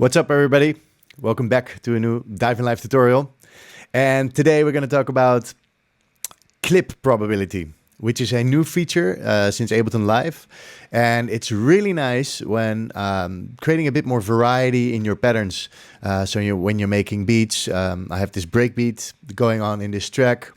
What's up, everybody? Welcome back to a new Dive in Live tutorial. And today we're going to talk about clip probability, which is a new feature since Ableton Live. And it's really nice when creating a bit more variety in your patterns. When you're making beats, I have this breakbeat going on in this track.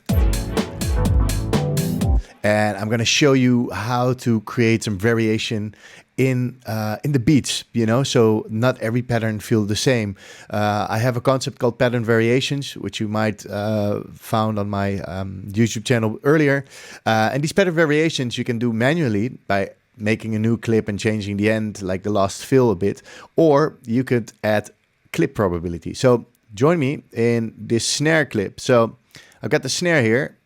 And I'm going to show you how to create some variation in the beats, you know, so not every pattern feel the same. I have a concept called pattern variations, which you might found on my YouTube channel earlier. And these pattern variations you can do manually by making a new clip and changing the end, like the last fill a bit, or you could add clip probability. So join me in this snare clip. So I've got the snare here,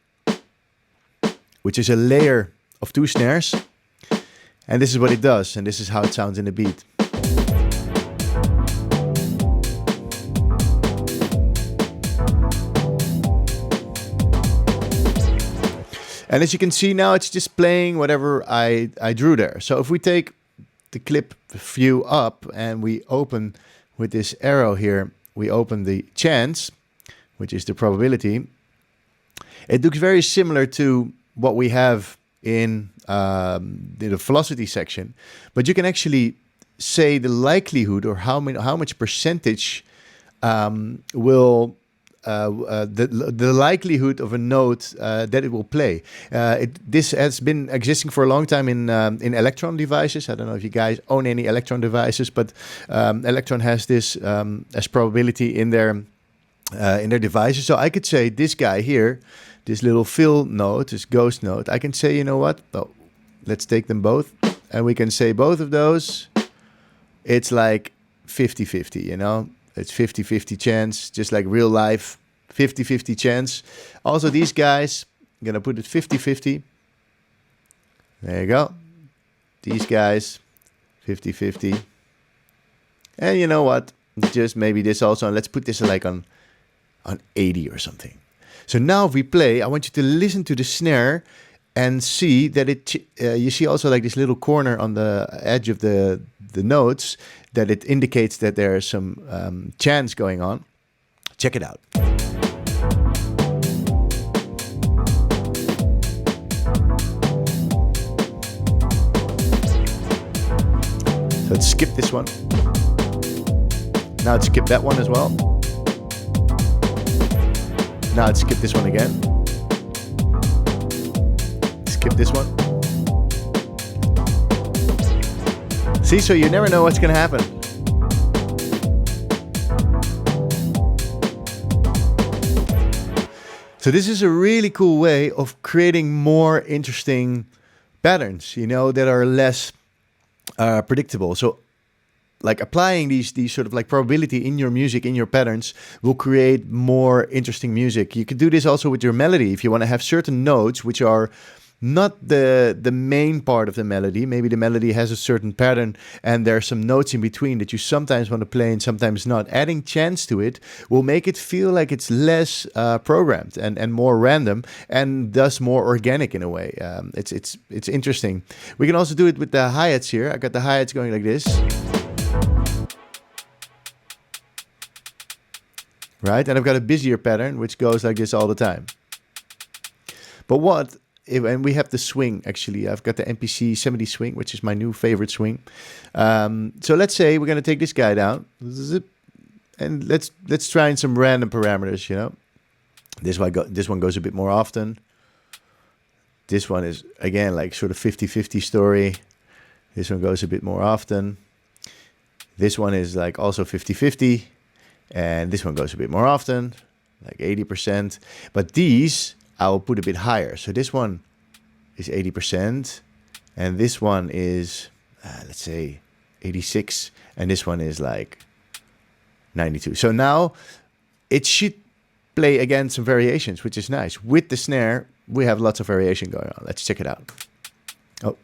which is a layer of 2 snares. And this is what it does, and this is how it sounds in the beat. And as you can see now, it's just playing whatever I drew there. So if we take the clip view up and we open with this arrow here, we open the chance, which is the probability. It looks very similar to what we have in the velocity section, but you can actually say the likelihood or how much percentage will the likelihood of a note that it will play. This has been existing for a long time in Electron devices. I don't know if you guys own any Electron devices, but Electron has this as probability in their devices. So I could say this guy here, this little fill note, this ghost note, I can say, you know what? Oh, let's take them both. And we can say both of those. It's like 50-50, you know? It's 50-50 chance, just like real life, 50-50 chance. Also, these guys, I'm going to put it 50-50. There you go. These guys, 50-50. And you know what? Just maybe this also. And let's put this like on 80 or something. So now if we play, I want you to listen to the snare and see that you see also like this little corner on the edge of the notes that it indicates that there's some chance going on. Check it out. So let's skip this one. Now let's skip that one as well. Now let's skip this one again. Skip this one. See, so you never know what's going to happen. So this is a really cool way of creating more interesting patterns, you know, that are less predictable. So like applying these sort of like probability in your music, in your patterns, will create more interesting music. You could do this also with your melody. If you want to have certain notes which are not the main part of the melody, maybe the melody has a certain pattern and there are some notes in between that you sometimes want to play and sometimes not. Adding chance to it will make it feel like it's less programmed and more random and thus more organic in a way. It's interesting. We can also do it with the hi-hats here. I got the hi-hats going like this. Right, and I've got a busier pattern which goes like this all the time. But and we have the swing actually. I've got the MPC 70 swing, which is my new favorite swing. So let's say we're going to take this guy down, and let's try in some random parameters. You know, this one goes a bit more often. This one is again like sort of 50-50 story. This one goes a bit more often. This one is like also 50-50. And this one goes a bit more often, like 80%. But these I will put a bit higher. So this one is 80%. And this one is, let's say, 86. And this one is like 92. So now it should play again some variations, which is nice. With the snare, we have lots of variation going on. Let's check it out. Oh.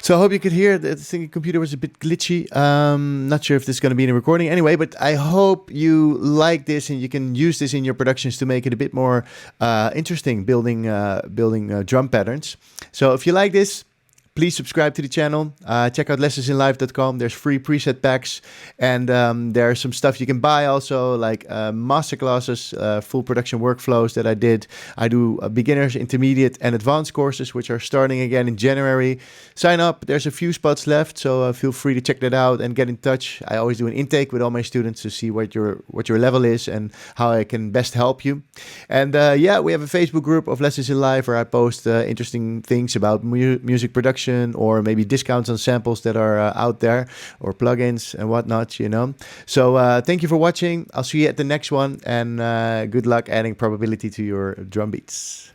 So I hope you could hear that the thingy computer was a bit glitchy. Not sure if this is going to be in a recording anyway, but I hope you like this and you can use this in your productions to make it a bit more interesting, building drum patterns. So if you like this, please subscribe to the channel. Check out lessonsinlive.com. There's free preset packs, and there's some stuff you can buy also, like masterclasses, full production workflows that I did. I do beginners, intermediate, and advanced courses, which are starting again in January. Sign up. There's a few spots left, so feel free to check that out and get in touch. I always do an intake with all my students to see what your level is and how I can best help you. And yeah, we have a Facebook group of Lessons in Live where I post interesting things about music production, or maybe discounts on samples that are out there, or plugins and whatnot, you know. So thank you for watching. I'll see you at the next one, and good luck adding probability to your drum beats.